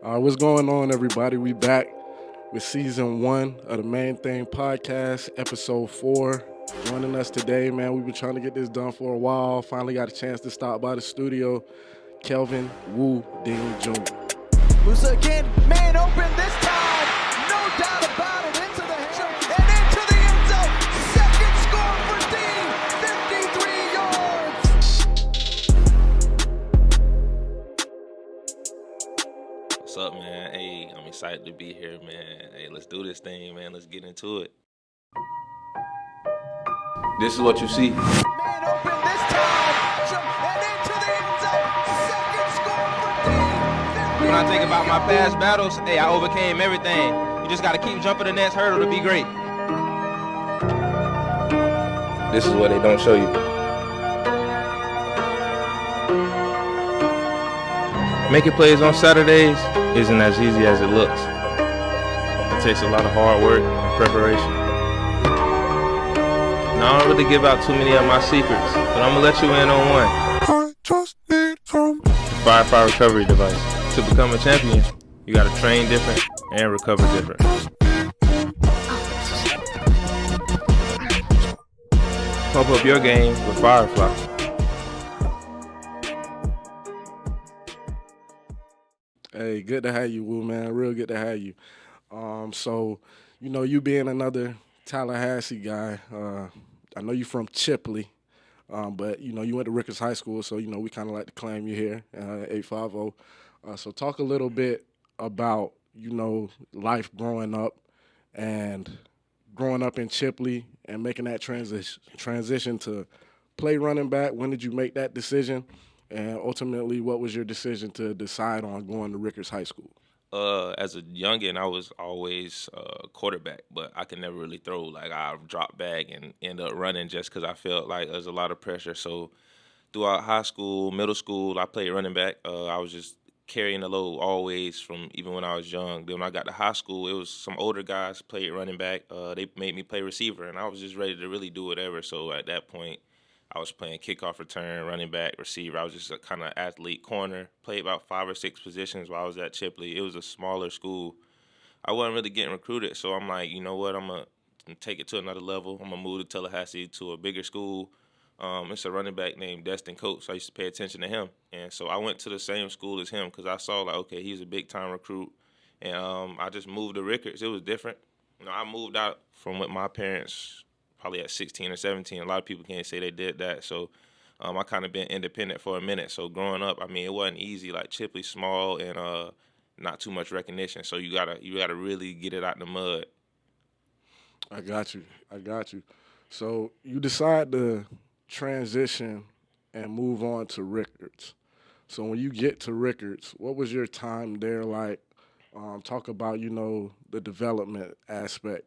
What's going on, everybody? We back with season 1 of the Main Thing podcast, episode 4. Joining us today, man. We've been trying to get this done for a while. Finally got a chance to stop by the studio. Kelvin Wu Ding Jr. Musa again, man open this time. No doubt about it. Into the hands and into the end zone. Second score for Dean. 53 yards. What's up, man? Hey, I'm excited to be here, man. Hey, let's do this thing, man. Let's get into it. This is what you see. Man open this time. And into the end zone. Second score for Dean. When I think about my past battles, hey, I overcame everything. You just got to keep jumping the next hurdle to be great. This is what they don't show you. Making plays on Saturdays isn't as easy as it looks. It takes a lot of hard work and preparation. Now, I don't really give out too many of my secrets, but I'm gonna let you in on one. I just need some. The Firefly recovery device. To become a champion, you gotta train different and recover different. Pump up your game with Firefly. Hey, good to have you, Wu, man. Real good to have you. You being another Tallahassee guy, I know you from Chipley, but, you went to Ricketts High School, so, we kind of like to claim you here, 850. So talk a little bit about, life growing up and growing up in Chipley and making that transition to play running back. When did you make that decision? And ultimately, what was your decision to decide on going to Ricketts High School? As a youngin', I was always quarterback, but I could never really throw. Like, I dropped back and end up running just because I felt like there was a lot of pressure. So throughout high school, middle school, I played running back. I was just carrying the load always from even when I was young. Then when I got to high school, it was some older guys played running back. They made me play receiver, and I was just ready to really do whatever. So at that point, I was playing kickoff return, running back, receiver. I was just a kind of athlete, corner. Played about 5 or 6 positions while I was at Chipley. It was a smaller school. I wasn't really getting recruited, so I'm like, you know what? I'm going to take it to another level. I'm going to move to Tallahassee to a bigger school. It's a running back named Destin Coates. So I used to pay attention to him. And so I went to the same school as him because I saw, like, okay, he's a big-time recruit. And I just moved to Ricketts. It was different. I moved out from with my parents probably at 16 or 17. A lot of people can't say they did that. So I kind of been independent for a minute. So growing up, it wasn't easy. Like, Chipley small and not too much recognition. So you gotta really get it out the mud. I got you. So you decide to transition and move on to Ricketts. So when you get to Ricketts, what was your time there like? Talk about, the development aspect.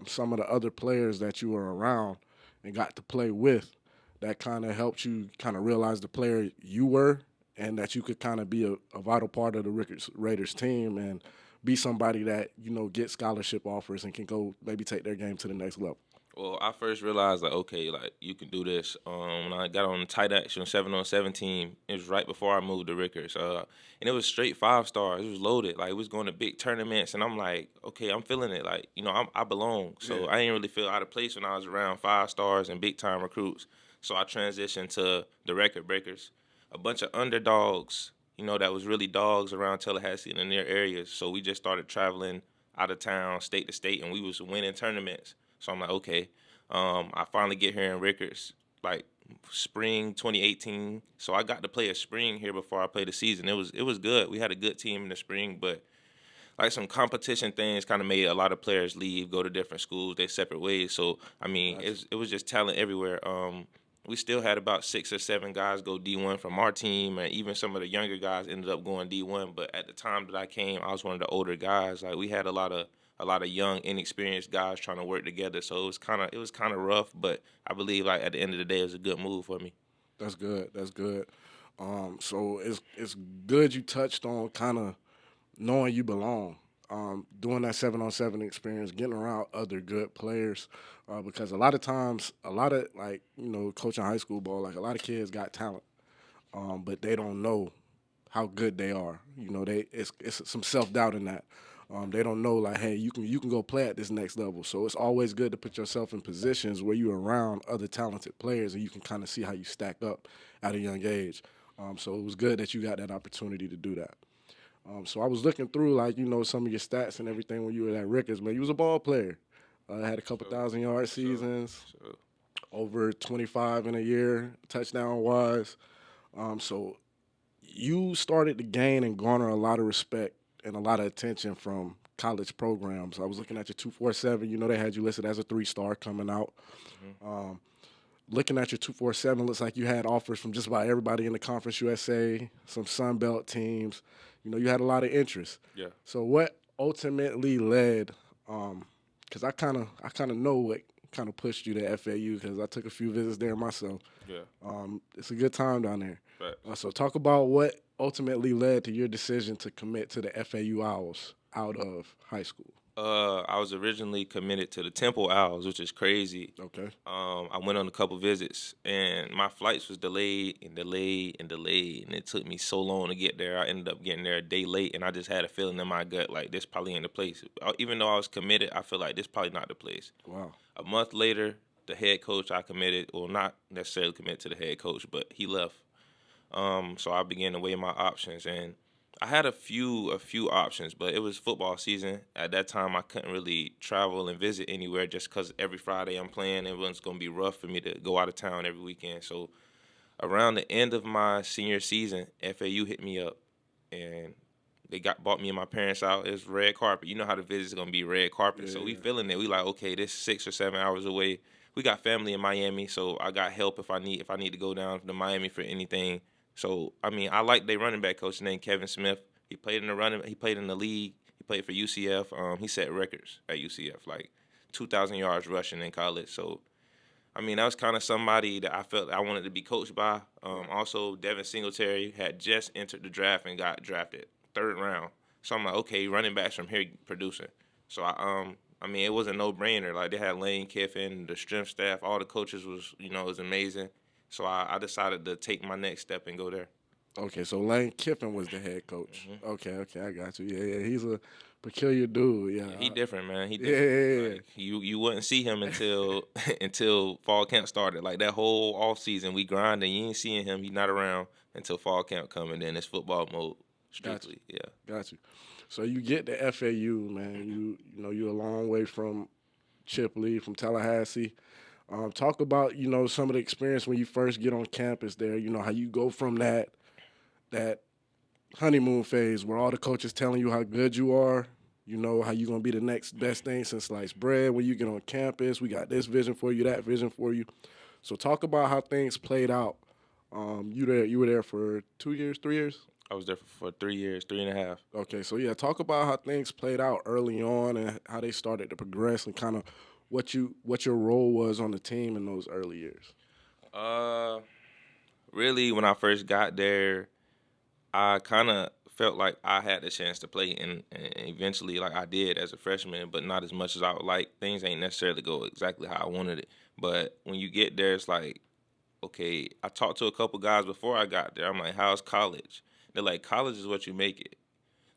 Some of the other players that you were around and got to play with that kind of helped you kind of realize the player you were and that you could kind of be a vital part of the Ricketts Raiders team and be somebody that, get scholarship offers and can go maybe take their game to the next level. Well, I first realized, like, okay, like, you can do this. When I got on the tight action 7-on-7 team, it was right before I moved to Ricketts. And it was straight 5 stars. It was loaded. Like, it was going to big tournaments, and I'm like, okay, I'm feeling it. Like, I belong. So I didn't really feel out of place when I was around 5 stars and big-time recruits. So I transitioned to the record breakers, a bunch of underdogs, that was really dogs around Tallahassee and the near areas. So we just started traveling out of town, state to state, and we was winning tournaments. So I'm like, okay. I finally get here in Ricketts, like spring 2018. So I got to play a spring here before I played the season. It was good. We had a good team in the spring, but like some competition things kind of made a lot of players leave, go to different schools, they separate ways. So it was just talent everywhere. We still had about 6 or 7 guys go D1 from our team, and even some of the younger guys ended up going D1. But at the time that I came, I was one of the older guys. Like, we had a lot of young, inexperienced guys trying to work together. So it was kind of rough, but I believe, like, at the end of the day, it was a good move for me. That's good. So it's good you touched on kind of knowing you belong. Doing that 7-on-7 experience, getting around other good players, because a lot of times, coaching high school ball, like, a lot of kids got talent, but they don't know how good they are. You know, it's some self doubt in that. They don't know like, hey, you can go play at this next level. So it's always good to put yourself in positions where you're around other talented players and you can kind of see how you stack up at a young age. So it was good that you got that opportunity to do that. So I was looking through like some of your stats and everything when you were at Ricketts. Man, you was a ball player. Had a couple 1,000-yard seasons, over 25 in a year, touchdown wise. So you started to gain and garner a lot of respect and a lot of attention from college programs. I was looking at your 247. You know, they had you listed as a 3-star coming out. Looking at your 247, looks like you had offers from just about everybody in the Conference USA, some Sun Belt teams. You know, you had a lot of interest. Yeah. So what ultimately led? Because I kind of know what kind of pushed you to FAU because I took a few visits there myself. Yeah. It's a good time down there. Right. So talk about what ultimately led to your decision to commit to the FAU Owls out of high school. I was originally committed to the Temple Owls, which is crazy. Okay. I went on a couple visits, and my flights was delayed, and it took me so long to get there. I ended up getting there a day late, and I just had a feeling in my gut like this probably ain't the place. Even though I was committed, I feel like this probably not the place. Wow. A month later, the head coach I committed, well, not necessarily committed to the head coach, but he left. So I began to weigh my options, and I had a few options, but it was football season. At that time, I couldn't really travel and visit anywhere just because every Friday I'm playing. It was going to be rough for me to go out of town every weekend. So around the end of my senior season, FAU hit me up, and they bought me and my parents out. It was red carpet. You know how the visit's going to be red carpet. Yeah, so we yeah. feeling it. We like, okay, this 6 or 7 hours away. We got family in Miami, so I got help if I need to go down to Miami for anything. So, I mean, I like their running back coach named Kelvin Smith. He played in the league. He played for UCF. He set records at UCF, like 2,000 yards rushing in college. So, I mean, that was kind of somebody that I felt I wanted to be coached by. Also, Devin Singletary had just entered the draft and got drafted 3rd round. So I'm like, okay, running backs from here producing. So I mean, it was a no-brainer. Like, they had Lane Kiffin, the strength staff, all the coaches was amazing. So I decided to take my next step and go there. Okay, so Lane Kiffin was the head coach. Mm-hmm. Okay, I got you. Yeah, he's a peculiar dude. Yeah, He different, man. He Yeah, different. yeah. Like, you wouldn't see him until until fall camp started. Like that whole off season, we grinding. You ain't seeing him. He's not around until fall camp coming. Then it's football mode strictly. Yeah. Got you. So you get to FAU, man. You know you're a long way from Chipley, from Tallahassee. Talk about some of the experience when you first get on campus there. You know how you go from that honeymoon phase where all the coaches telling you how good you are. You know how you're gonna be the next best thing since sliced bread. When you get on campus, we got this vision for you, that vision for you. So talk about how things played out. You were there for 2 years, 3 years. I was there for 3 years, 3.5. Okay, so yeah, talk about how things played out early on and how they started to progress and kind of what your role was on the team in those early years. Really, when I first got there, I kind of felt like I had the chance to play, and eventually, like I did as a freshman, but not as much as I would like. Things ain't necessarily go exactly how I wanted it. But when you get there, it's like, okay, I talked to a couple guys before I got there. I'm like, how's college? They're like, college is what you make it.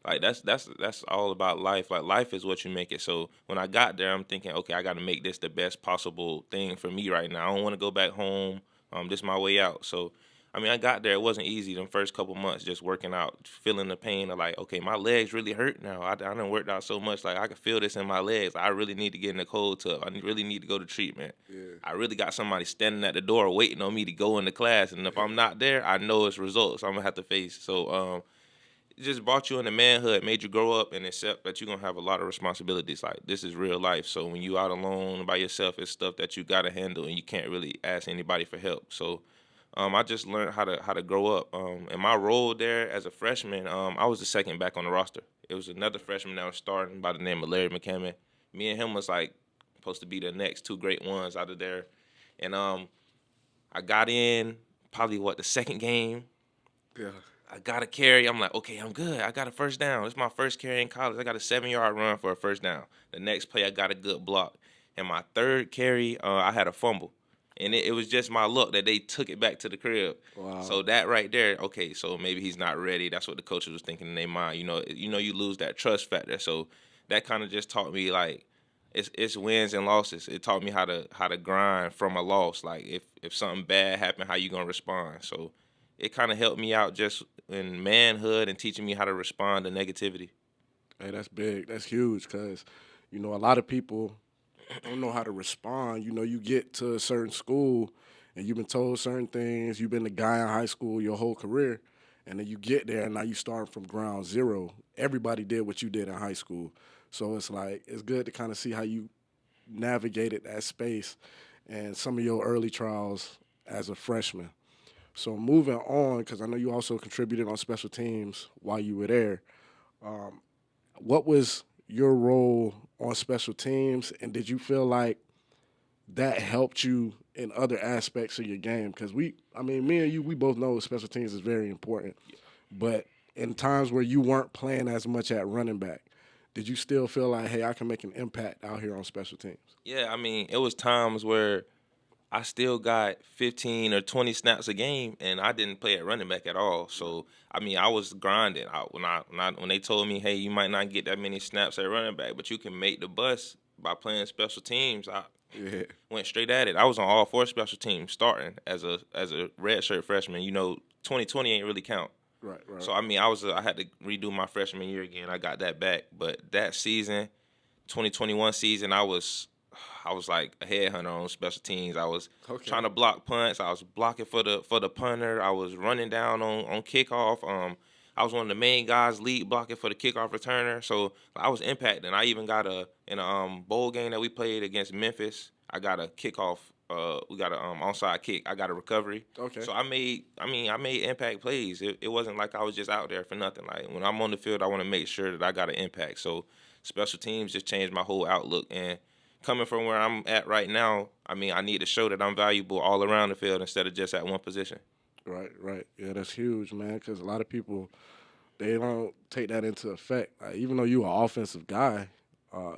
Like that's all about life. Like life is what you make it. So when I got there, I'm thinking, okay, I got to make this the best possible thing for me right now. I don't want to go back home. This is my way out. So, I mean, I got there. It wasn't easy. Them first couple months, just working out, feeling the pain of like, okay, my legs really hurt now. I done worked out so much, like I can feel this in my legs. I really need to get in the cold tub. I really need to go to treatment. Yeah. I really got somebody standing at the door waiting on me to go into class. And if I'm not there, I know it's results I'm gonna have to face. So, it just brought you into manhood, made you grow up and accept that you're going to have a lot of responsibilities. Like, this is real life. So when you out alone by yourself, it's stuff that you got to handle, and you can't really ask anybody for help. So I just learned how to grow up. And my role there as a freshman, I was the second back on the roster. It was another freshman that was starting by the name of Larry McCammon. Me and him was, like, supposed to be the next two great ones out of there. And I got in probably, the second game. Yeah. I got a carry. I'm like, okay, I'm good. I got a first down. It's my first carry in college. I got a 7-yard run for a first down. The next play, I got a good block. And my third carry, I had a fumble. And it was just my luck that they took it back to the crib. Wow. So that right there, okay, so maybe he's not ready. That's what the coaches was thinking in their mind. You lose that trust factor. So that kind of just taught me like it's wins and losses. It taught me how to grind from a loss. Like if something bad happened, how you gonna respond. So it kind of helped me out just in manhood and teaching me how to respond to negativity. Hey, that's big. That's huge because, a lot of people don't know how to respond. You get to a certain school and you've been told certain things. You've been the guy in high school your whole career, and then you get there and now you start from ground zero. Everybody did what you did in high school. So it's like it's good to kind of see how you navigated that space and some of your early trials as a freshman. So moving on, because I know you also contributed on special teams while you were there. What was your role on special teams, and did you feel like that helped you in other aspects of your game? Because me and you, we both know special teams is very important. But in times where you weren't playing as much at running back, did you still feel like, hey, I can make an impact out here on special teams? Yeah, it was times where I still got 15 or 20 snaps a game, and I didn't play at running back at all. So, I was grinding. When they told me, hey, you might not get that many snaps at running back, but you can make the bus by playing special teams, I went straight at it. I was on all 4 special teams starting as a redshirt freshman. 2020 ain't really count. Right. So, I had to redo my freshman year again. I got that back. But that season, 2021 season, I was like a headhunter on special teams. I was trying to block punts. I was blocking for the punter. I was running down on kickoff. I was one of the main guys lead blocking for the kickoff returner. So I was impacting. I even got in a bowl game that we played against Memphis. I got a kickoff. We got a onside kick. I got a recovery. Okay. So I made impact plays. It wasn't like I was just out there for nothing. Like when I'm on the field, I want to make sure that I got an impact. So special teams just changed my whole outlook. And coming from where I'm at right now, I need to show that I'm valuable all around the field instead of just at one position. Right. Yeah, that's huge, man, because a lot of people, they don't take that into effect. Even though you're an offensive guy,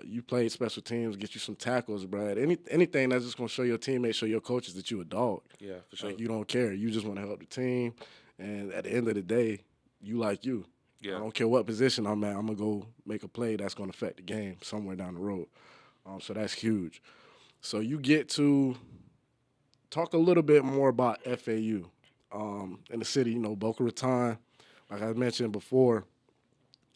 you played special teams, get you some tackles, bro. Anything that's just going to show your teammates, show your coaches that you a dog. Yeah, for sure. Like, you don't care. You just want to help the team. And at the end of the day, you like you. Yeah. I don't care what position I'm at. I'm going to go make a play that's going to affect the game somewhere down the road. So that's huge. So you get to talk a little bit more about FAU in the city, Boca Raton. Like I mentioned before,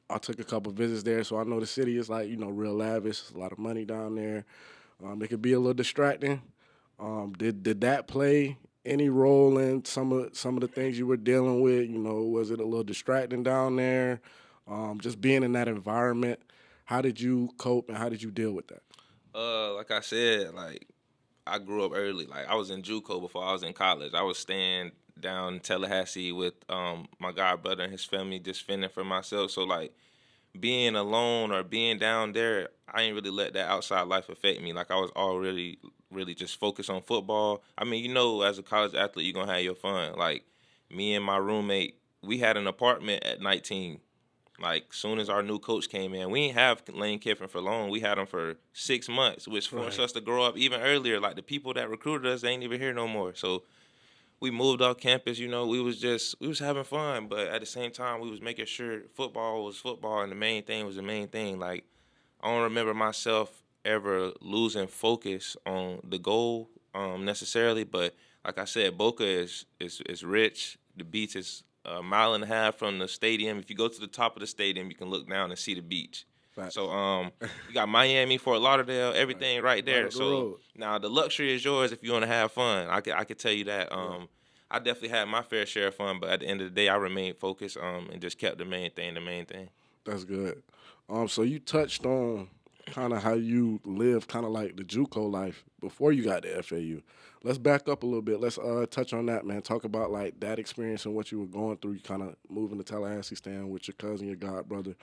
I took a couple visits there, so I know the city is like, real lavish. There's a lot of money down there. It could be a little distracting. Did that play any role in some of the things you were dealing with? Was it a little distracting down there? Just being in that environment, how did you cope and how did you deal with that? Like I said, like I grew up early. Like I was in JUCO before I was in college. I was staying down in Tallahassee with my god brother and his family, just fending for myself. So like being alone or being down there, I ain't really let that outside life affect me. Like I was already really just focused on football. As a college athlete, you're gonna have your fun. Like me and my roommate, we had an apartment at 19. Like, soon as our new coach came in, we didn't have Lane Kiffin for long. We had him for 6 months, which forced us to grow up even earlier. Like, the people that recruited us, they ain't even here no more. So we moved off campus, we was having fun. But at the same time, we was making sure football was football and the main thing was the main thing. Like, I don't remember myself ever losing focus on the goal necessarily. But like I said, Boca is rich. The beach is a mile and a half from the stadium. If you go to the top of the stadium, you can look down and see the beach. Facts. So you got Miami, Fort Lauderdale, everything right there. Right, So now the luxury is yours if you want to have fun. I could tell you that. I definitely had my fair share of fun, but at the end of the day, I remained focused and just kept the main thing. That's good. So you touched on kind of how you lived kind of like the JUCO life before you got to FAU. Let's back up a little bit. Let's touch on that, man. Talk about like that experience and what you were going through. You kind of moving to Tallahassee, staying with your cousin, your god brother.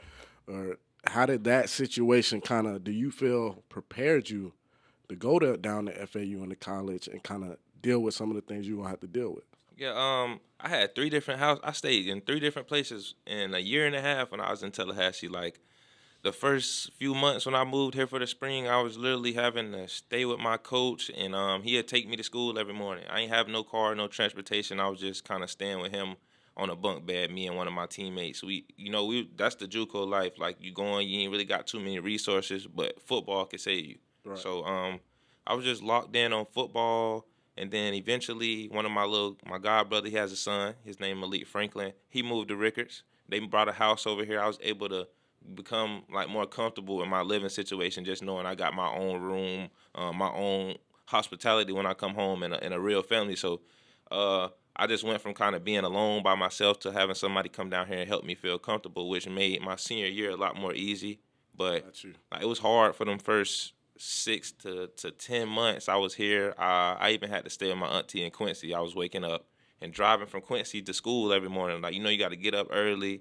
How did that situation do you feel prepared you to go down to FAU and to college and kind of deal with some of the things you're going to have to deal with? Yeah, I had 3 different houses. I stayed in 3 different places in a year and a half when I was in Tallahassee. Like, the first few months when I moved here for the spring, I was literally having to stay with my coach, and he'd take me to school every morning. I ain't have no car, no transportation. I was just kind of staying with him on a bunk bed, me and one of my teammates. We that's the JUCO life. Like, you going, you ain't really got too many resources, but football can save you. Right. So I was just locked in on football, and then eventually one of my god brother, he has a son. His name Malik Franklin. He moved to Rickards. They brought a house over here. I was able to become like more comfortable in my living situation, just knowing I got my own room, my own hospitality when I come home, in a real family. So I just went from kind of being alone by myself to having somebody come down here and help me feel comfortable, which made my senior year a lot more easy. But it was hard for them first 6 to 10 months I was here. I even had to stay with my auntie in Quincy. I was waking up and driving from Quincy to school every morning. Like, you got to get up early.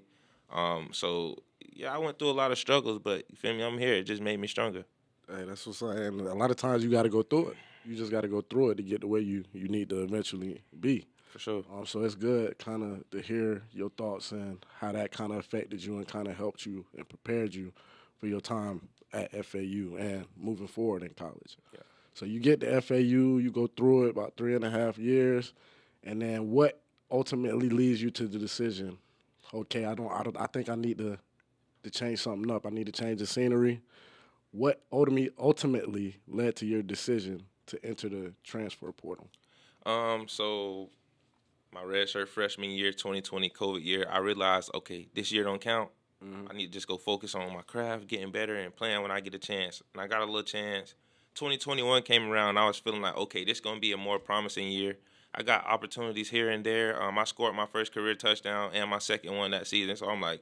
So yeah, I went through a lot of struggles, but you feel me? I'm here. It just made me stronger. Hey, that's what's up. And a lot of times you got to go through it. You just got to go through it to get to where you need to eventually be. For sure. So it's good kind of to hear your thoughts and how that kind of affected you and kind of helped you and prepared you for your time at FAU and moving forward in college. Yeah. So you get to FAU, you go through it about 3.5 years, and then what ultimately leads you to the decision? Okay, I think I need to change something up. I need to change the scenery. What ultimately led to your decision to enter the transfer portal? So my redshirt freshman year, 2020 COVID year, I realized, okay, this year don't count. I need to just go focus on my craft, getting better, and playing when I get a chance. And I got a little chance. 2021 came around, and I was feeling like, okay, this is going to be a more promising year. I got opportunities here and there. I scored my first career touchdown and my second one that season. So I'm like,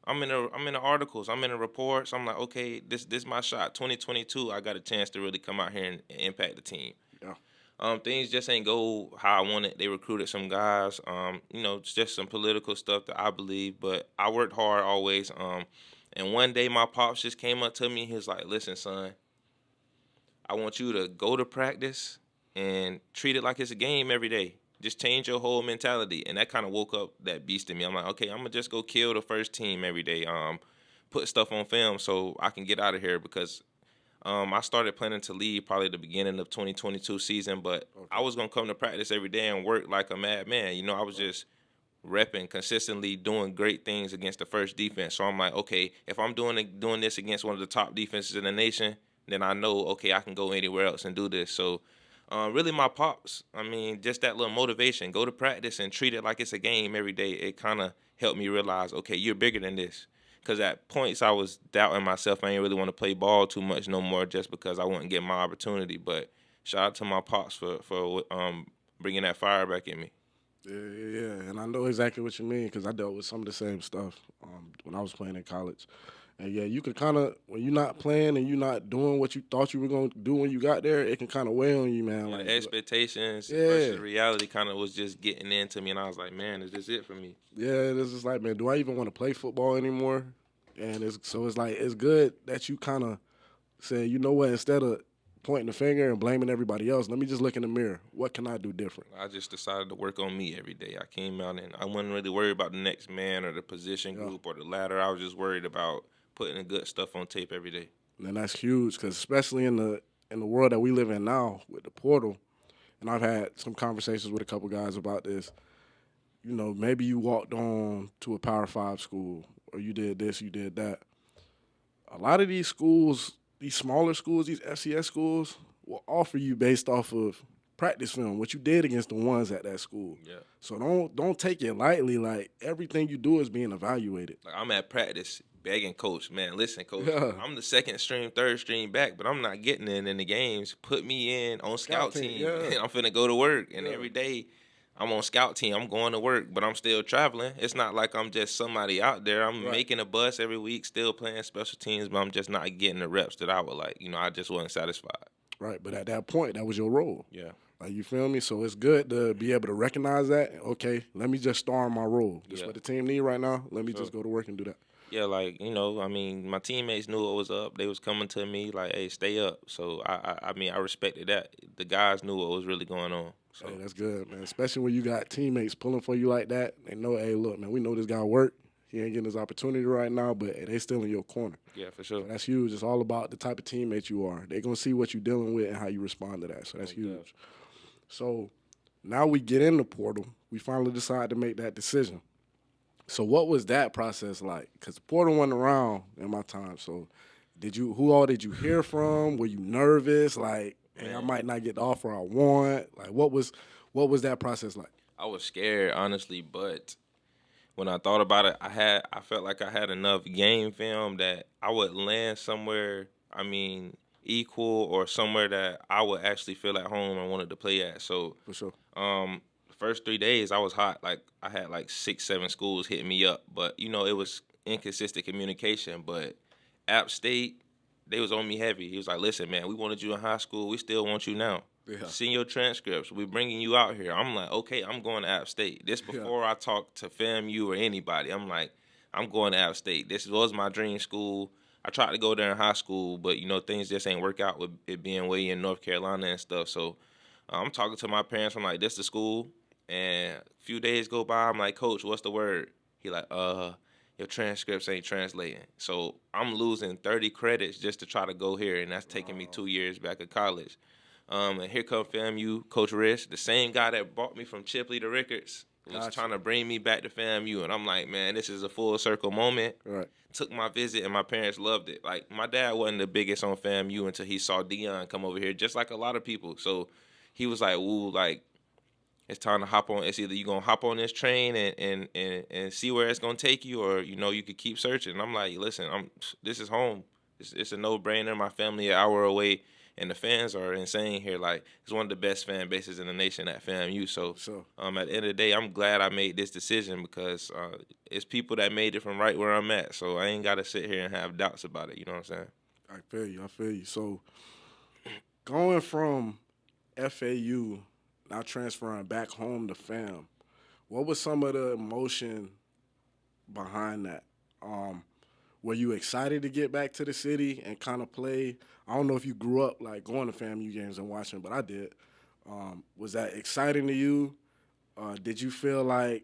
I'm in the articles, I'm in the reports. I'm like, okay, this is my shot. 2022, I got a chance to really come out here and impact the team. Yeah. Things just ain't go how I wanted. They recruited some guys. It's just some political stuff that I believe, but I worked hard always. And one day my pops just came up to me. He was like, listen, son, I want you to go to practice and treat it like it's a game every day. Just change your whole mentality. And that kind of woke up that beast in me. I'm like, okay, I'm going to just go kill the first team every day. Put stuff on film so I can get out of here, because I started planning to leave probably the beginning of 2022 season, but I was going to come to practice every day and work like a madman. I was just repping, consistently doing great things against the first defense. So I'm like, okay, if I'm doing this against one of the top defenses in the nation, then I know, okay, I can go anywhere else and do this. So really my pops, just that little motivation, go to practice and treat it like it's a game every day, it kind of helped me realize, okay, you're bigger than this. Because at points I was doubting myself. I didn't really want to play ball too much no more, just because I wouldn't get my opportunity. But shout out to my pops for bringing that fire back in me. Yeah. And I know exactly what you mean, because I dealt with some of the same stuff when I was playing in college. And, yeah, you can kind of, when you're not playing and you're not doing what you thought you were going to do when you got there, it can kind of weigh on you, man. Yeah, like, the expectations versus reality kind of was just getting into me, and I was like, man, is this it for me? Yeah, this is like, man, do I even want to play football anymore? And it's like, it's good that you kind of say, you know what, instead of pointing the finger and blaming everybody else, let me just look in the mirror. What can I do different? I just decided to work on me every day. I came out and I wasn't really worried about the next man or the position group or the ladder. I was just worried about putting the good stuff on tape every day. And that's huge, because especially in the world that we live in now with the portal, and I've had some conversations with a couple guys about this, maybe you walked on to a Power 5 school, or you did this, you did that. A lot of these schools, these smaller schools, these FCS schools, will offer you based off of practice film, what you did against the ones at that school. Yeah. So don't take it lightly. Like, everything you do is being evaluated. Like, I'm at practice begging coach, man, listen, coach, Yeah. I'm the second string, third string back, but I'm not getting in the games. Put me in on scout team. Yeah. I'm finna go to work. And every day I'm on scout team. I'm going to work, but I'm still traveling. It's not like I'm just somebody out there. I'm making a bus every week, still playing special teams, but I'm just not getting the reps that I would like. I just wasn't satisfied. Right, but at that point, that was your role. Yeah. Like, you feel me? So it's good to be able to recognize that. Okay, let me just star in my role. This is what the team need right now. Let me just go to work and do that. Yeah, like, my teammates knew what was up. They was coming to me like, hey, stay up. So, I respected that. The guys knew what was really going on. So Hey, that's good, man. Especially when you got teammates pulling for you like that. They know, hey, look, man, we know this guy work. He ain't getting his opportunity right now, but they still in your corner. Yeah, for sure. So that's huge. It's all about the type of teammate you are. They're going to see what you're dealing with and how you respond to that. So that's huge. So now we get in the portal. We finally decide to make that decision. So what was that process like? Because the portal went around in my time. So who all did you hear from? Were you nervous? Like, hey, I might not get the offer I want. Like, what was that process like? I was scared, honestly, but when I thought about it, I felt like I had enough game film that I would land somewhere, equal or somewhere that I would actually feel at home and wanted to play at. So For sure. the first 3 days I was hot. Like I had like 6-7 schools hitting me up, but it was inconsistent communication. But App State, they was on me heavy. He was like, "Listen, man, we wanted you in high school. We still want you now. Yeah. Send your transcripts. We're bringing you out here." I'm like, "Okay, I'm going to App State." This before I talked to FAMU or anybody. I'm like, "I'm going to App State. This was my dream school. I tried to go there in high school, but things just ain't work out with it being way in North Carolina and stuff." So I'm talking to my parents. I'm like, "This the school." And a few days go by. I'm like, "Coach, what's the word?" He like, your transcripts ain't translating. So I'm losing 30 credits just to try to go here, and that's taking me 2 years back at college. And here come FAMU, Coach Rich, the same guy that brought me from Chipley to Ricketts, was trying to bring me back to FAMU. And I'm like, man, this is a full circle moment. Right. Took my visit, and my parents loved it. Like, my dad wasn't the biggest on FAMU until he saw Dion come over here, just like a lot of people. So he was like, "Ooh, like, it's time to hop on. It's either you gonna hop on this train and see where it's gonna take you, or you could keep searching." And I'm like, "Listen, this is home. It's a no-brainer. My family an hour away, and the fans are insane here. Like, it's one of the best fan bases in the nation at FAMU. So, at the end of the day, I'm glad I made this decision because it's people that made it from right where I'm at. So I ain't gotta sit here and have doubts about it. You know what I'm saying? I feel you. So going from FAU, now transferring back home to FAM, what was some of the emotion behind that? Were you excited to get back to the city and kind of play? I don't know if you grew up like going to FAMU games and watching, but I did. Was that exciting to you? Did you feel like,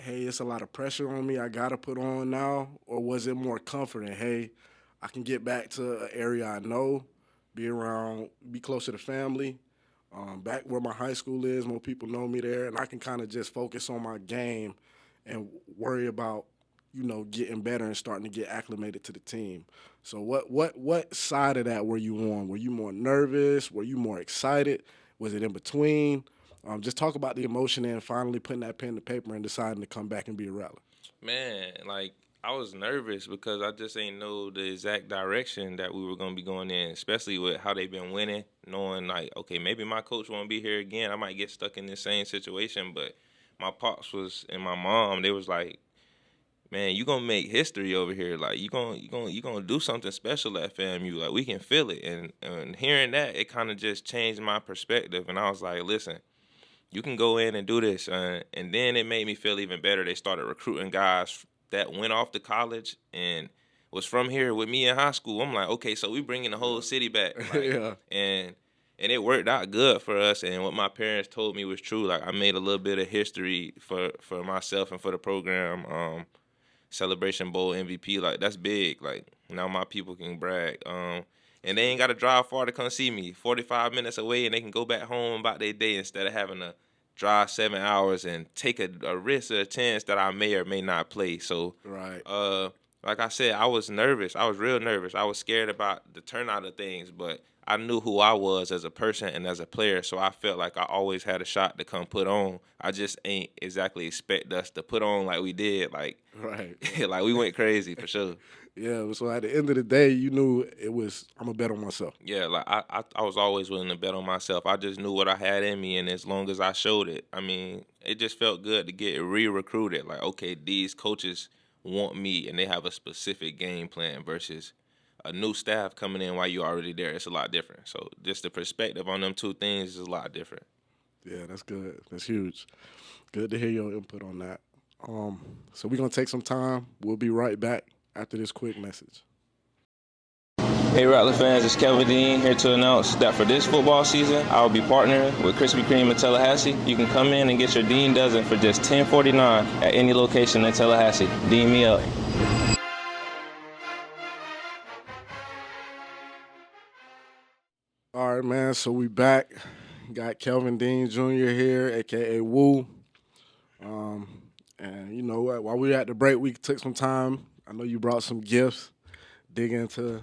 hey, it's a lot of pressure on me, I got to put on now? Or was it more comforting, hey, I can get back to an area I know, be around, be closer to family, back where my high school is, more people know me there, and I can kind of just focus on my game and worry about, getting better and starting to get acclimated to the team. So what side of that were you on? Were you more nervous? Were you more excited? Was it in between? Just talk about the emotion and finally putting that pen to paper and deciding to come back and be a Rattler. Man, like, I was nervous because I just ain't know the exact direction that we were going to be going in, especially with how they've been winning, knowing, like, okay, maybe my coach won't be here again. I might get stuck in the same situation. But my pops and my mom, they was like, "Man, you going to make history over here. Like, you gonna do something special at FAMU. Like, we can feel it." And hearing that, it kind of just changed my perspective. And I was like, "Listen, you can go in and do this." And then it made me feel even better. They started recruiting guys that went off to college and was from here with me in high school. I'm like, okay, so we bringing the whole city back. Like, Yeah. And it worked out good for us. And what my parents told me was true. Like, I made a little bit of history for myself and for the program. Celebration Bowl MVP, like, that's big. Like, now my people can brag. And they ain't got to drive far to come see me. 45 minutes away, and they can go back home about their day instead of having to drive 7 hours and take a risk or a chance that I may or may not play. So, Right. like I said, I was nervous. I was real nervous. I was scared about the turnout of things, but I knew who I was as a person and as a player, so I felt like I always had a shot to come put on. I just ain't exactly expect us to put on like we did. Like, Right. like, we went crazy for sure. Yeah, so at the end of the day, you knew it was, I'm going to bet on myself. Yeah, like, I was always willing to bet on myself. I just knew what I had in me, and as long as I showed it, it just felt good to get re-recruited. Like, okay, these coaches want me, and they have a specific game plan versus a new staff coming in while you're already there. It's a lot different. So just the perspective on them two things is a lot different. Yeah, that's good. That's huge. Good to hear your input on that. So we're going to take some time. We'll be right back after this quick message. Hey Rattler fans, it's Kelvin here to announce that for this football season, I will be partnering with Krispy Kreme in Tallahassee. You can come in and get your Dean Dozen for just $10.49 at any location in Tallahassee. Dean me up. All right, man. So we back. Got Kelvin Dean Jr. here, aka Woo. And you know what? While we were at the break, we took some time. I know you brought some gifts. Dig into,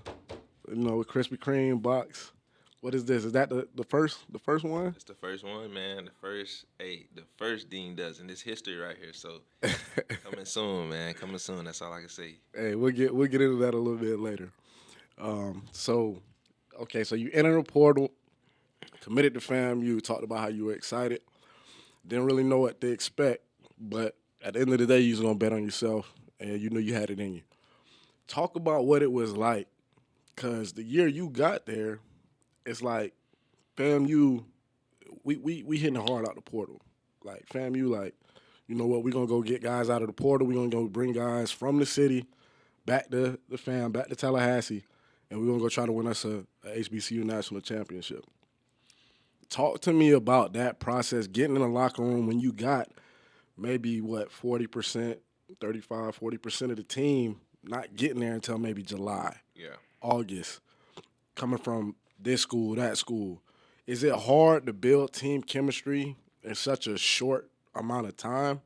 a Krispy Kreme box. What is this? Is that the first one? It's the first one, man. The first Dean Dozen. It's history right here. So coming soon, man. Coming soon. That's all I can say. Hey, we'll get into that a little bit later. So you entered the portal, committed to FAMU, talked about how you were excited. Didn't really know what to expect, but at the end of the day, you was gonna bet on yourself, and you knew you had it in you. Talk about what it was like, cause the year you got there, it's like FAMU, we hitting hard out the portal. Like FAMU, like, you know what, we're gonna go get guys out of the portal. We're gonna go bring guys from the city back to the fam, back to Tallahassee, and we're gonna go try to win us a HBCU national championship. Talk to me about that process, getting in the locker room when you got maybe, 40%, 35, 40% of the team not getting there until maybe July, August, coming from this school, that school. Is it hard to build team chemistry in such a short amount of time?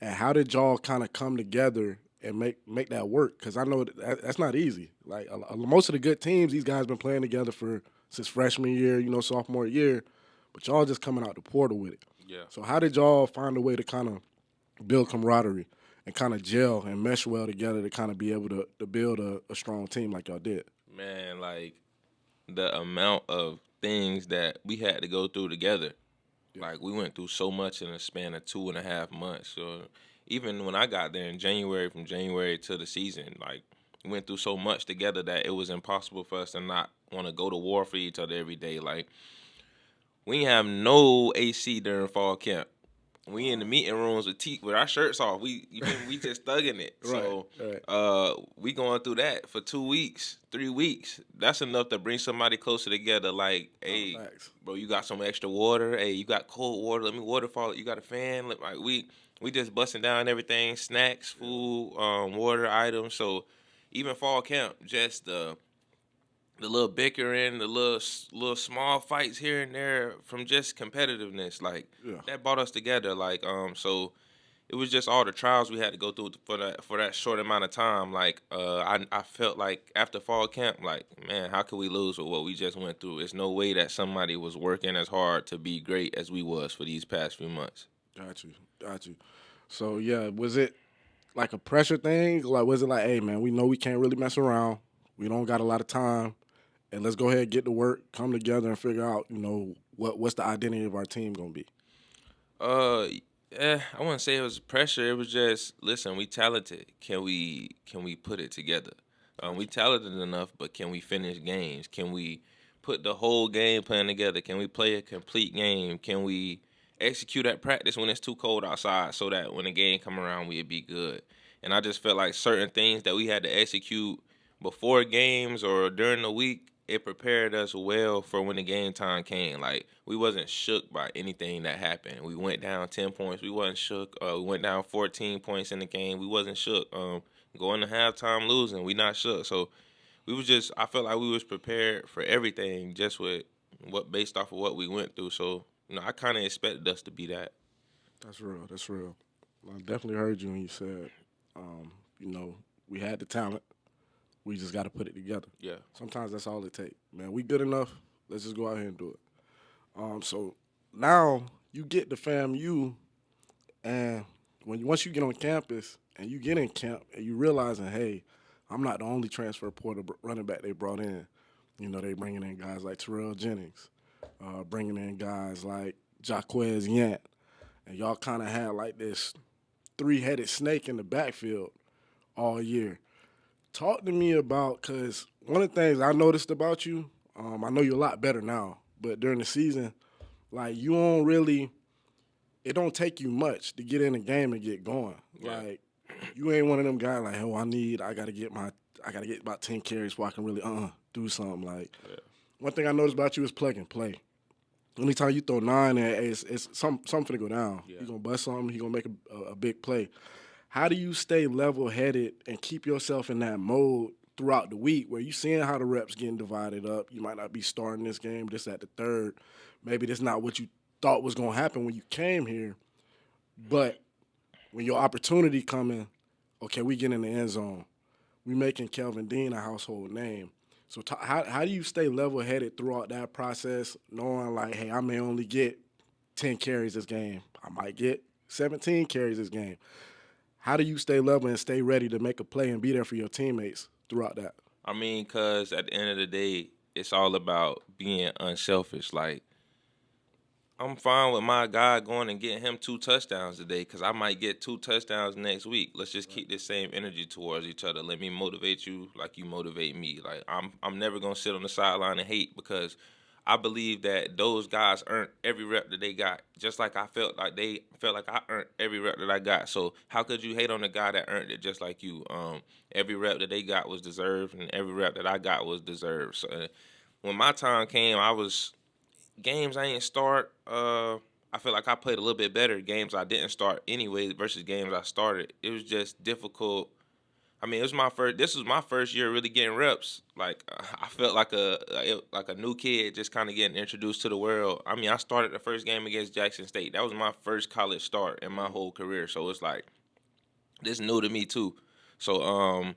And how did y'all kind of come together and make that work? Because I know that's not easy. Like, most of the good teams, these guys been playing together since freshman year, sophomore year, but y'all just coming out the portal with it. Yeah. So how did y'all find a way to kind of build camaraderie and kind of gel and mesh well together to kind of be able to build a strong team like y'all did? Man, like the amount of things that we had to go through together. Like we went through so much in a span of 2.5 months. So even when I got there in January, from January to the season, like we went through so much together that it was impossible for us to not want to go to war for each other every day. Like we didn't have no AC during fall camp. We in the meeting rooms with our shirts off. We just thugging it. So we going through that for 2 weeks, 3 weeks. That's enough to bring somebody closer together. Like, hey, bro, you got some extra water? Hey, you got cold water? Let me waterfall. You got a fan? Like we just busting down everything, snacks, food, water items. So even fall camp, just the little bickering, the little small fights here and there from just competitiveness, like that brought us together. Like so it was just all the trials we had to go through for that short amount of time. Like I felt like after fall camp, like, man, how could we lose with what we just went through? It's no way that somebody was working as hard to be great as we was for these past few months. Got you. So was it like a pressure thing? Like, was it like, hey man, we know we can't really mess around. We don't got a lot of time. And let's go ahead and get to work, come together, and figure out, what's the identity of our team gonna be. I wouldn't say it was pressure. It was just, listen, we talented. Can we put it together? We talented enough, but can we finish games? Can we put the whole game plan together? Can we play a complete game? Can we execute at practice when it's too cold outside so that when the game come around, we'd be good? And I just felt like certain things that we had to execute before games or during the week, it prepared us well for when the game time came. Like, we wasn't shook by anything that happened. We went down 10 points. We wasn't shook. We went down 14 points in the game. We wasn't shook. Going to halftime losing, we not shook. So I felt like we was prepared for everything just based off of what we went through. So, I kind of expected us to be that. That's real. I definitely heard you when you said, we had the talent. We just got to put it together. Yeah. Sometimes that's all it takes. Man, we good enough. Let's just go out here and do it. So now you get to FAMU, and once you get on campus and you get in camp and you realizing, hey, I'm not the only transfer portal running back they brought in. They bringing in guys like Terrell Jennings, bringing in guys like Jaquez Yant, and y'all kind of had like this three-headed snake in the backfield all year. Talk to me about, because one of the things I noticed about you, I know you're a lot better now, but during the season, like, it don't take you much to get in the game and get going. Yeah. Like, you ain't one of them guys like, I got to get my I got to get about 10 carries before I can really do something. Like, one thing I noticed about you is plug and play. Anytime you throw 9 there, it's something finna go down. Yeah. You're going to bust something. You're going to make a big play. How do you stay level-headed and keep yourself in that mode throughout the week where you seeing how the reps getting divided up? You might not be starting this game, this at the third. Maybe that's not what you thought was going to happen when you came here. But when your opportunity coming, okay, we get in the end zone. We making Kelvin Dean a household name. So how do you stay level-headed throughout that process, knowing like, hey, I may only get 10 carries this game. I might get 17 carries this game. How do you stay level and stay ready to make a play and be there for your teammates throughout that? I mean, because at the end of the day, it's all about being unselfish. Like, I'm fine with my guy going and getting him 2 touchdowns today because I might get 2 touchdowns next week. Let's just keep this same energy towards each other. Let me motivate you like you motivate me. Like, I'm never going to sit on the sideline and hate because I believe that those guys earned every rep that they got, just like I felt like they felt like I earned every rep that I got. So how could you hate on the guy that earned it just like you? Every rep that they got was deserved, and every rep that I got was deserved. So when my time came, games I ain't start. I feel like I played a little bit better games I didn't start anyway versus games I started. It was just difficult. I mean, this was my first year really getting reps. Like, I felt like a new kid just kind of getting introduced to the world. I mean, I started the first game against Jackson State. That was my first college start in my whole career. So it's like, this new to me too. So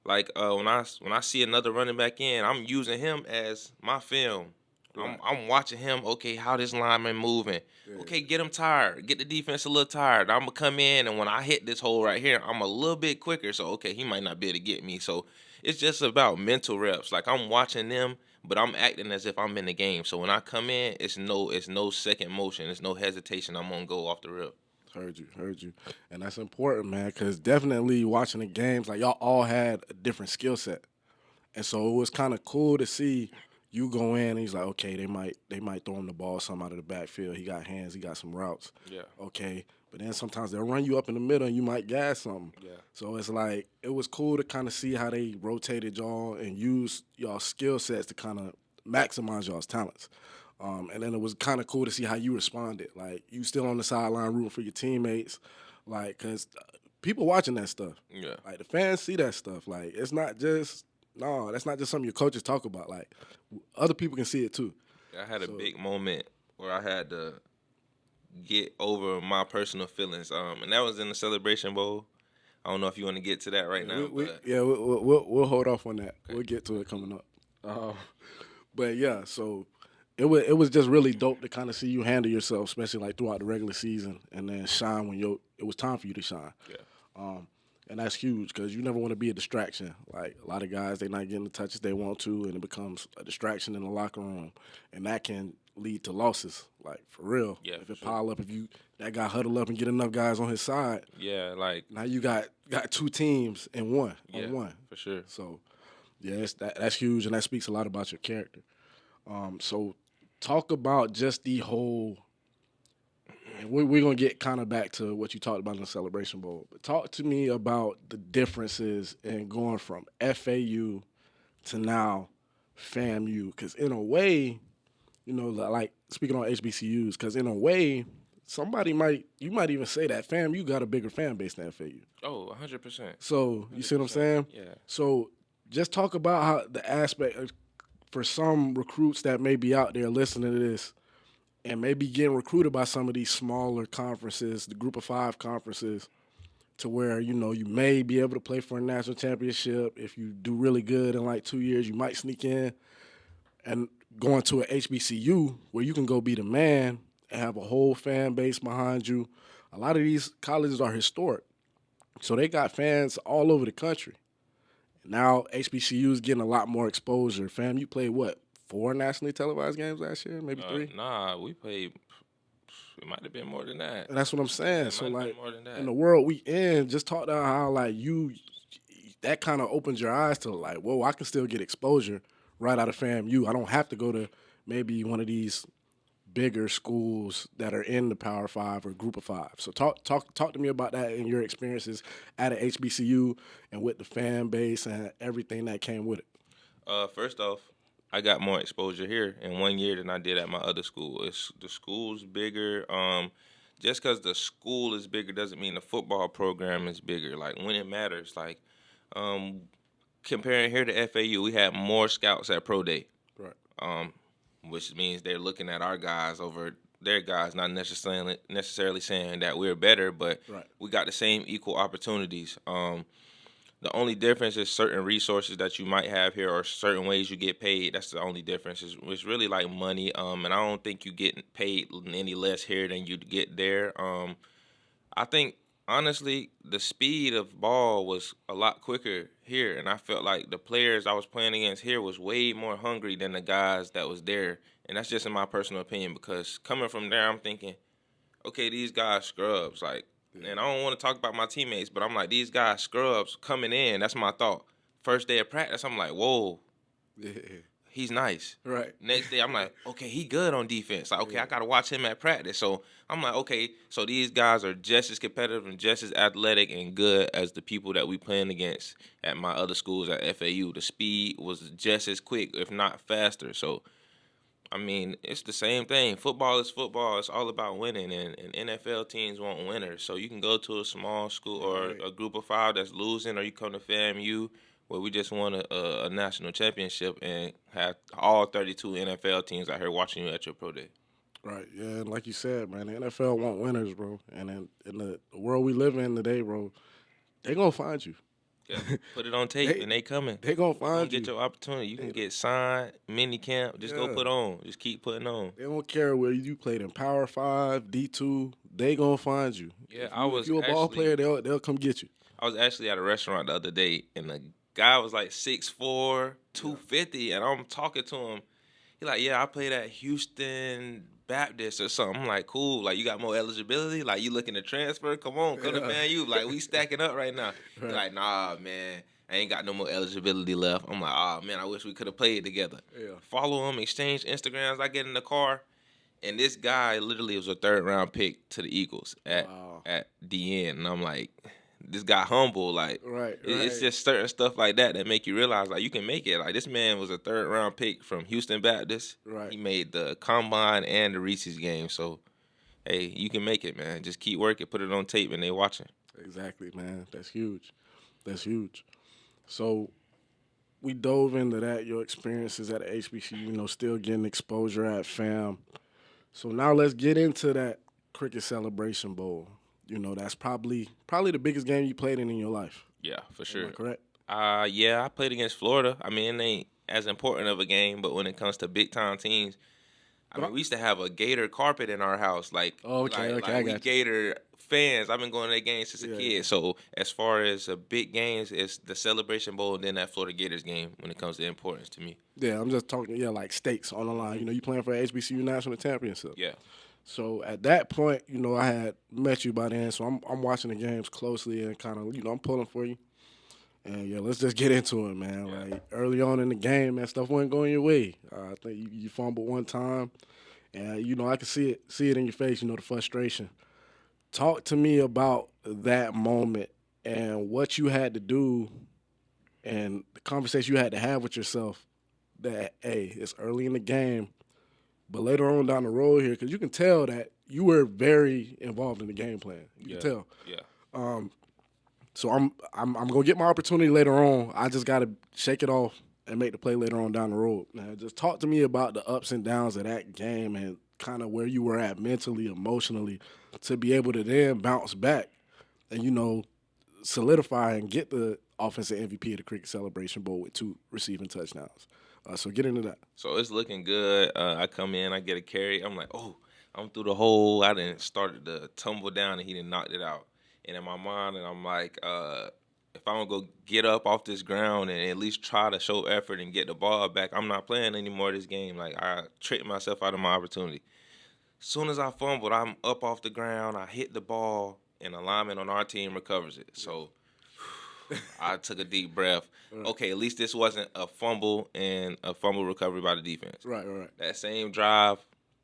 when I see another running back in, I'm using him as my film. Right. I'm watching him, okay, how this lineman moving. Yeah. Okay, get him tired. Get the defense a little tired. I'm going to come in, and when I hit this hole right here, I'm a little bit quicker. So, okay, he might not be able to get me. So, it's just about mental reps. Like, I'm watching them, but I'm acting as if I'm in the game. So, when I come in, it's no second motion. It's no hesitation. I'm going to go off the rip. Heard you. And that's important, man, because definitely watching the games, like, y'all all had a different skill set. And so it was kind of cool to see – you go in and he's like, okay, they might throw him the ball some out of the backfield. He got hands, he got some routes. Yeah. Okay. But then sometimes they'll run you up in the middle and you might gas something. Yeah. So it's like it was cool to kind of see how they rotated y'all and used y'all's skill sets to kind of maximize y'all's talents. And then it was kind of cool to see how you responded. Like, you still on the sideline rooting for your teammates. Like, because people watching that stuff. Yeah. Like, the fans see that stuff. Like, it's not just – no, that's not just something your coaches talk about. Like, other people can see it too. I had a big moment where I had to get over my personal feelings, and that was in the Celebration Bowl. I don't know if you want to get to that right now. We'll hold off on that. Okay. We'll get to it coming up. But yeah, so it was just really dope to kind of see you handle yourself, especially like throughout the regular season, and then shine when it was time for you to shine. Yeah. And that's huge because you never want to be a distraction. Like, a lot of guys, they're not getting the touches they want to, and it becomes a distraction in the locker room. And that can lead to losses, like, for real. Yeah, if it pile up, that guy huddle up and get enough guys on his side. Yeah, like. Now you got 2 teams in one. Yeah, on one. For sure. So, yeah, that's huge, and that speaks a lot about your character. So talk about just the whole – and we're going to get kind of back to what you talked about in the Celebration Bowl. But talk to me about the differences in going from FAU to now FAMU. Because in a way, you know, like speaking on HBCUs, because in a way, you might even say that FAMU got a bigger fan base than FAU. Oh, 100%. So you see what I'm saying? Yeah. So just talk about how the aspect of, for some recruits that may be out there listening to this, and maybe getting recruited by some of these smaller conferences, the Group of 5 conferences, to where, you know, you may be able to play for a national championship. If you do really good in like 2 years, you might sneak in. And going to an HBCU where you can go be the man and have a whole fan base behind you. A lot of these colleges are historic. So they got fans all over the country. Now HBCU is getting a lot more exposure. Fam, you played what? 4 nationally televised games last year, maybe 3? Nah, we played. It might have been more than that. And that's what I'm saying. So like, more than that. In the world we in, just talk about how like that kind of opens your eyes to like, whoa, I can still get exposure right out of FAMU. I don't have to go to maybe one of these bigger schools that are in the Power Five or Group of Five. So talk to me about that and your experiences at a HBCU and with the fan base and everything that came with it. First off, I got more exposure here in 1 year than I did at my other school. The school's bigger. Just because the school is bigger doesn't mean the football program is bigger. Like, when it matters, like, comparing here to FAU, we had more scouts at Pro Day. Right. Which means they're looking at our guys over their guys, not necessarily saying that we're better, but Right. we got the same equal opportunities. The only difference is certain resources that you might have here or certain ways you get paid. That's the only difference. It's really like money, and I don't think you get paid any less here than you get there. I think, honestly, the speed of ball was a lot quicker here, and I felt like the players I was playing against here was way more hungry than the guys that was there, and that's just in my personal opinion because coming from there, I'm thinking, okay, these guys scrubs, like, and I don't want to talk about my teammates, but I'm like, these guys scrubs coming in. That's my thought. First day of practice, I'm like, whoa, Yeah. he's nice. Right. Next day, I'm like, okay, he good on defense. Like, okay, I got to watch him at practice. So I'm like, okay, so these guys are just as competitive and just as athletic and good as the people that we playing against at my other schools at FAU. The speed was just as quick, if not faster. So, I mean, it's the same thing. Football is football. It's all about winning, and NFL teams want winners. So you can go to a small school or Right. a group of five that's losing, or you come to FAMU where we just won a national championship and have all 32 NFL teams out here watching you at your pro day. Right, yeah, and like you said, man, the NFL want winners, bro. And in the world we live in today, bro, they gonna find you. Yeah, put it on tape, and they coming. They gonna You gonna find you. get your opportunity. You can get signed, mini camp. Just go Yeah. put on. Just keep putting on. They don't care where you played in Power 5, D2. They gonna find you. Yeah, If you a ball player, they'll come get you. I was actually at a restaurant the other day, and the guy was like 6'4", 250, and I'm talking to him. He like, yeah, I played at Houston Baptist or something. I'm like, cool. Like, you got more eligibility? Like, you looking to transfer? Come on, come to FAMU. Like, we stacking up right now. He like, nah, man, I ain't got no more eligibility left. I'm like, oh, man, I wish we could have played together. Yeah. Follow him, exchange Instagrams. I get in the car, and this guy literally was a third-round pick to the Eagles at the end. And I'm like, this guy humble. Like, Right, it's right. just certain stuff like that make you realize, like, you can make it. Like, this man was a third-round pick from Houston Baptist. Right. He made the Combine and the Reese's game. So, hey, you can make it, man. Just keep working, put it on tape, and they watching. Exactly, man. That's huge. That's huge. So we dove into that, your experiences at HBCU, still getting exposure at FAM. So now let's get into that Cricket Celebration Bowl. That's probably the biggest game you played in your life. Yeah, for Am sure. I correct? Yeah, I played against Florida. I mean, it ain't as important of a game, but when it comes to big-time teams, I mean, we used to have a Gator carpet in our house. Like, Okay, I we got you. Gator fans. I've been going to their games since a Yeah, kid. yeah. So as far as big games, it's the Celebration Bowl and then that Florida Gators game when it comes to importance to me. Yeah, I'm just talking, like stakes on the line. You playing for a HBCU national championship. Yeah. So at that point, I had met you by then, so I'm watching the games closely and kind of, I'm pulling for you. And yeah, let's just get into it, man. Yeah. Like early on in the game, man, stuff wasn't going your way. I think you fumbled one time, and I could see it in your face. The frustration. Talk to me about that moment and what you had to do, and the conversation you had to have with yourself. That hey, it's early in the game. But later on down the road here, because you can tell that you were very involved in the game plan. You can tell. Yeah. So I'm gonna get my opportunity later on. I just gotta shake it off and make the play later on down the road. Now, just talk to me about the ups and downs of that game and kind of where you were at mentally, emotionally, to be able to then bounce back and solidify and get the offensive MVP of the Cricket Celebration Bowl with 2 receiving touchdowns. So get into that. So it's looking good. I come in, I get a carry. I'm like, oh, I'm through the hole. I didn't started to tumble down, and he didn't knocked it out. And in my mind, and I'm like, if I don't go get up off this ground and at least try to show effort and get the ball back, I'm not playing anymore this game. Like, I tricked myself out of my opportunity. As soon as I fumbled, I'm up off the ground. I hit the ball, and a lineman on our team recovers it. So I took a deep breath. Okay, at least this wasn't a fumble and a fumble recovery by the defense. Right. That same drive,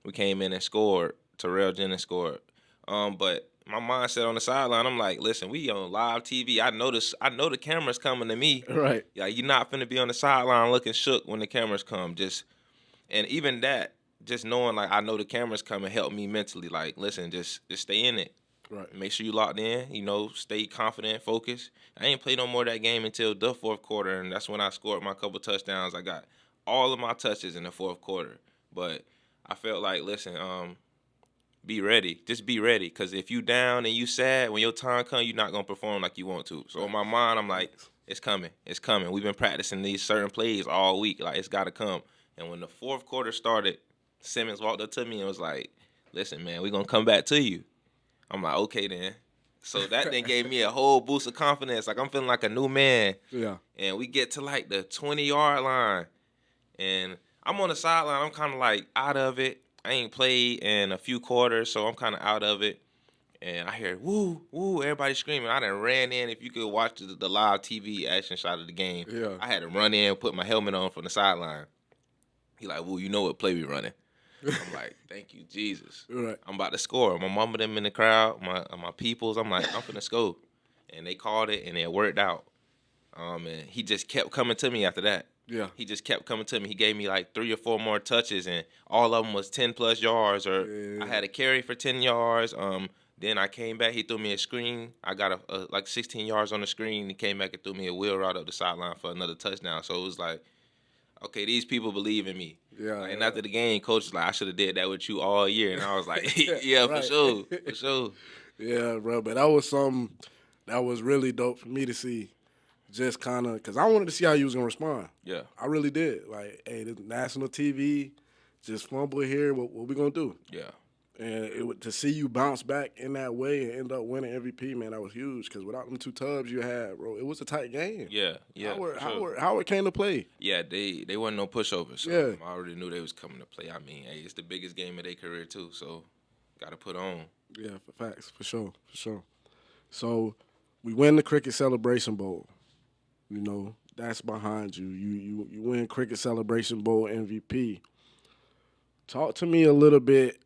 We came in and scored. Terrell Jennings scored. But my mindset on the sideline, I'm like, listen, we on live TV. I know the camera's coming to me. Right. Yeah, you're not finna be on the sideline looking shook when the cameras come. And even that, just knowing like I know the cameras coming helped me mentally. Like, listen, just stay in it. Right. Make sure you locked in. Stay confident, focused. I ain't played no more of that game until the fourth quarter, and that's when I scored my couple touchdowns. I got all of my touches in the fourth quarter. But I felt like, listen, be ready. Just be ready, because if you down and you sad, when your time comes, you're not gonna perform like you want to. So in my mind, I'm like, it's coming. It's coming. We've been practicing these certain plays all week. Like, it's got to come. And when the fourth quarter started, Simmons walked up to me and was like, listen, man, we're going to come back to you. I'm like, okay, then. So that then gave me a whole boost of confidence. Like, I'm feeling like a new man. Yeah. And we get to, like, the 20-yard line. And I'm on the sideline. I'm kind of, like, out of it. I ain't played in a few quarters, so I'm kind of out of it. And I hear, woo, woo, everybody screaming. I done ran in. If you could watch the live TV action shot of the game, Yeah. I had to run in, put my helmet on from the sideline. He like, woo, you know what play we running. I'm like, thank you, Jesus. Right. I'm about to score. My mama them in the crowd, my peoples. I'm like, I'm finna score. And they called it, and it worked out. And he just kept coming to me after that. Yeah. He just kept coming to me. He gave me like 3 or 4 more touches, and all of them was 10-plus yards. Or I had a carry for 10 yards. Then I came back. He threw me a screen. I got like 16 yards on the screen. He came back and threw me a wheel route up the sideline for another touchdown. So it was like, okay, these people believe in me. Yeah. Like, and after the game, coach was like, I should have did that with you all year. And I was like, yeah, Right. for sure. Yeah, bro. But that was something that was really dope for me to see. Just kind of, because I wanted to see how you was going to respond. Yeah. I really did. Like, hey, this national TV, just fumble here. What we going to do? Yeah. And to see you bounce back in that way and end up winning MVP, man, that was huge. Because without them 2 tubs you had, bro, it was a tight game. Yeah. Howard came to play. Yeah, they wasn't no pushovers. So Yeah. I already knew they was coming to play. I mean, hey, it's the biggest game of their career too, so got to put on. Yeah, for facts, for sure. So we win the Cricket Celebration Bowl. That's behind you. You win Cricket Celebration Bowl MVP. Talk to me a little bit.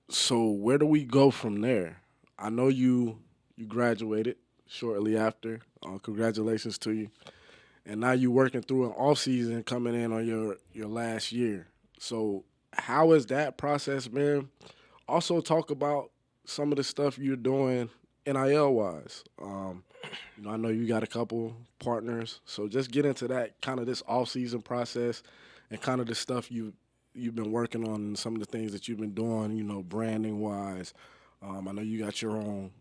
So where do we go from there? I know you graduated shortly after. Congratulations to you. And now you're working through an off season, coming in on your last year. So how has that process been? Also talk about some of the stuff you're doing NIL wise. I know you got a couple partners, so just get into that kind of this off season process and kind of the stuff you've been working on and some of the things that you've been doing, branding wise. I know you got your own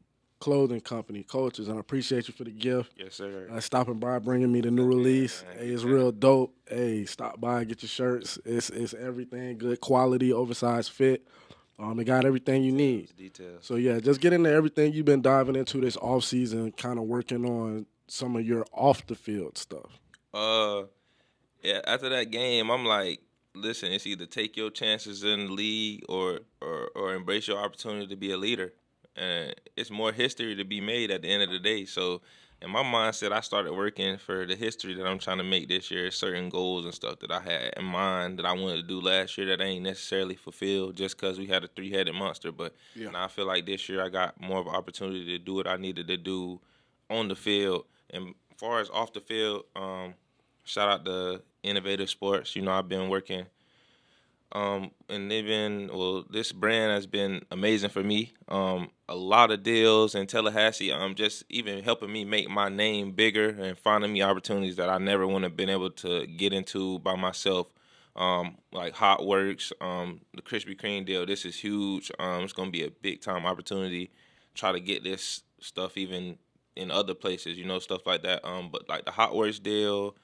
clothing company, Cultures, and I appreciate you for the gift. Yes, sir. Stopping by, bringing me the new release. Man, Hey, it's real dope. Hey, stop by, get your shirts. It's everything, good quality, oversized fit. It got everything you need. Details. So, yeah, just get into everything you've been diving into this offseason, kind of working on some of your off-the-field stuff. Yeah, after that game, I'm like, listen, it's either take your chances in the league or embrace your opportunity to be a leader. And it's more history to be made at the end of the day. So in my mindset, I started working for the history that I'm trying to make this year, certain goals and stuff that I had in mind that I wanted to do last year that ain't necessarily fulfilled just because we had a 3-headed monster. But now I feel like this year I got more of an opportunity to do what I needed to do on the field. And as far as off the field, shout out to Innovative Sports. I've been working, and this brand has been amazing for me. A lot of deals in Tallahassee, just even helping me make my name bigger and finding me opportunities that I never would have been able to get into by myself. Like Hot Works, the Krispy Kreme deal, this is huge. It's going to be a big-time opportunity. Try to get this stuff even in other places, stuff like that. But like the Hot Works deal,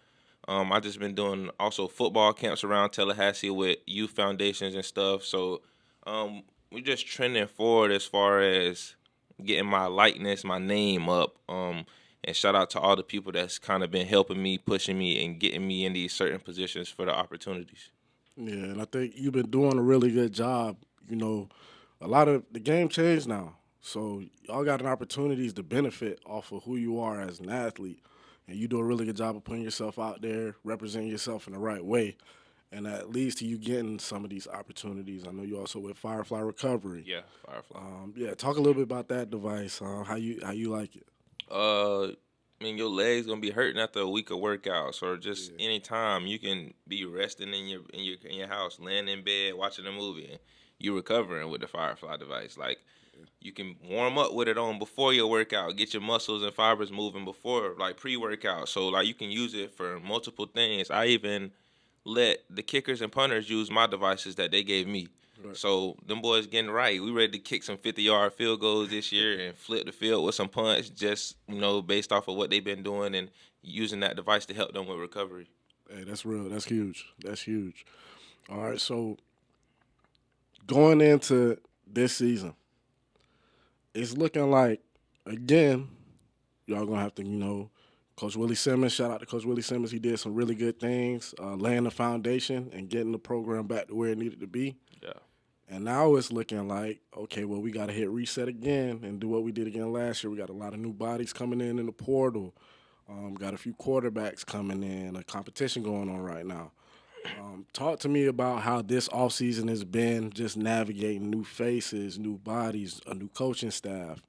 I just been doing also football camps around Tallahassee with youth foundations and stuff. So we're just trending forward as far as getting my likeness, my name up. And shout out to all the people that's kind of been helping me, pushing me, and getting me in these certain positions for the opportunities. Yeah, and I think you've been doing a really good job. A lot of the game changed now. So y'all got an opportunities to benefit off of who you are as an athlete. And you do a really good job of putting yourself out there, representing yourself in the right way. and that leads to you getting some of these opportunities. I know you also with Firefly Recovery. Yeah, Firefly. Yeah, talk a little bit about that device. How you like it? I mean, your legs gonna be hurting after a week of workouts, or just any time you can be resting in your house, laying in bed, watching a movie, and you recovering with the Firefly device. Like, you can warm up with it on before your workout, get your muscles and fibers moving before, like, pre-workout. So, like, you can use it for multiple things. I even let the kickers and punters use my devices that they gave me. Right. So them boys getting right. We ready to kick some 50-yard field goals this year and flip the field with some punts, just based off of what they've been doing and using that device to help them with recovery. Hey, that's real. That's huge. That's huge. All right, so going into this season, it's looking like, again, y'all gonna have to, Coach Willie Simmons. Shout out to Coach Willie Simmons. He did some really good things, laying the foundation and getting the program back to where it needed to be. Yeah. And now it's looking like, okay, well, we got to hit reset again and do what we did again last year. We got a lot of new bodies coming in the portal. Got a few quarterbacks coming in, a competition going on right now. Talk to me about how this offseason has been, just navigating new faces, new bodies, a new coaching staff.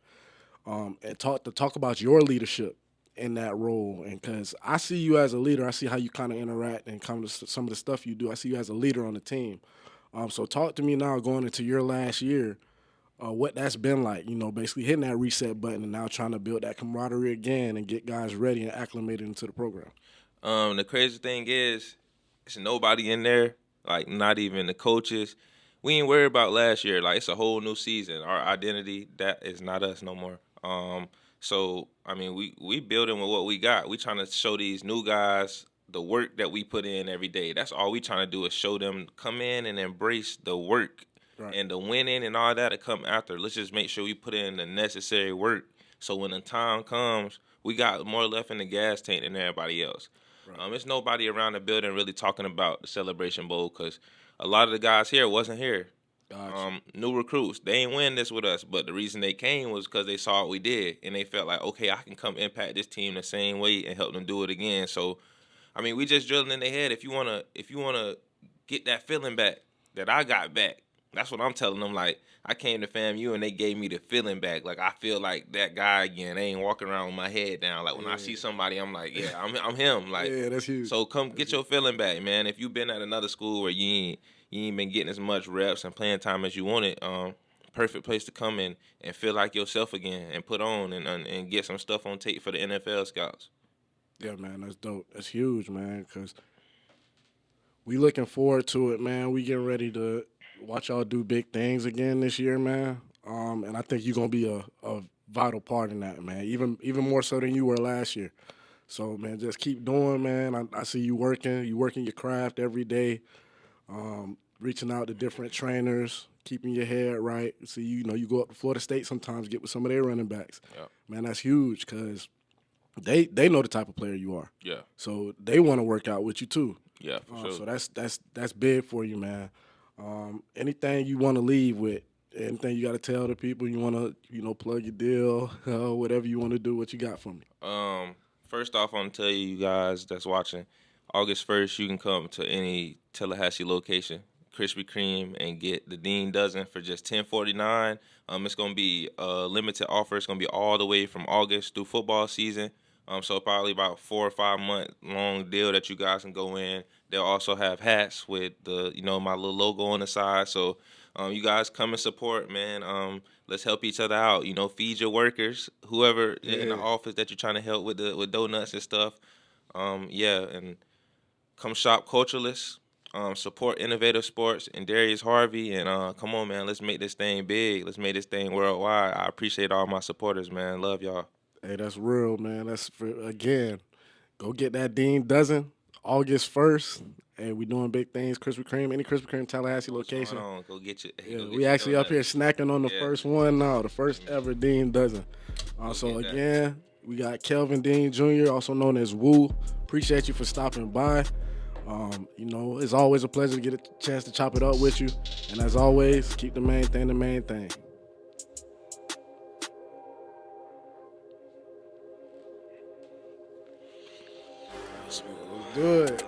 And talk about your leadership in that role. And because I see you as a leader, I see how you kind of interact and come to some of the stuff you do. I see you as a leader on the team. So talk to me now going into your last year, what that's been like, basically hitting that reset button and now trying to build that camaraderie again and get guys ready and acclimated into the program. The crazy thing is, there's nobody in there, like not even the coaches. We ain't worried about last year. Like, it's a whole new season. Our identity, that is not us no more. So I mean, we building with what we got. We trying to show these new guys the work that we put in every day. That's all we trying to do, is show them, come in and embrace the work. Right. And the winning and all that to come after. Let's just make sure we put in the necessary work, so when the time comes, we got more left in the gas tank than everybody else. Right. It's nobody around the building really talking about the Celebration Bowl, because a lot of the guys here wasn't here. Gotcha. New recruits, they ain't win this with us, but the reason they came was because they saw what we did, and they felt like, okay, I can come impact this team the same way and help them do it again. So, I mean, we just drilling in their head. If you wanna get that feeling back that I got back, that's what I'm telling them. Like, I came to FAMU and they gave me the feeling back. Like, I feel like that guy again. They ain't walking around with my head down. Like, when I see somebody, I'm like, yeah, I'm him. Like, yeah, that's huge. So come get your feeling back, man. If you've been at another school where you ain't been getting as much reps and playing time as you wanted, perfect place to come in and feel like yourself again and put on and get some stuff on tape for the NFL scouts. Yeah, man, that's dope. That's huge, man, because we looking forward to it, man. We getting ready to watch y'all do big things again this year, man. And I think you're going to be a vital part in that, man, even more so than you were last year. So, man, just keep doing, man. I see you working your craft every day, reaching out to different trainers, keeping your head right. See, you go up to Florida State sometimes, get with some of their running backs. Yeah. Man, that's huge because they know the type of player you are. Yeah. So they want to work out with you too. Yeah, for sure. So that's big for you, man. Anything you want to leave with, anything you got to tell the people, you want to, plug your deal, whatever you want to do, what you got for me? First off, I want to tell you guys that's watching, August 1st, you can come to any Tallahassee location, Krispy Kreme, and get the Dean Dozen for just $10.49. It's going to be a limited offer. It's going to be all the way from August through football season. So probably about 4 or 5 month long deal that you guys can go in. They'll also have hats with the, my little logo on the side. So you guys come and support, man. Let's help each other out. Feed your workers, whoever in the office that you're trying to help with donuts and stuff. And come shop Cultureless. Support Innovative Sports and Darius Harvey. And come on, man, let's make this thing big. Let's make this thing worldwide. I appreciate all my supporters, man. Love y'all. Hey, that's real, man. That's again, go get that Dean Dozen August 1st. Hey, we doing big things. Krispy Kreme, any Krispy Kreme Tallahassee location. Go get you. Yeah, we actually up here snacking on the first one now, the first ever Dean Dozen. So again, we got Kelvin Dean Jr., also known as Woo. Appreciate you for stopping by. It's always a pleasure to get a chance to chop it up with you. And as always, keep the main thing the main thing. Good.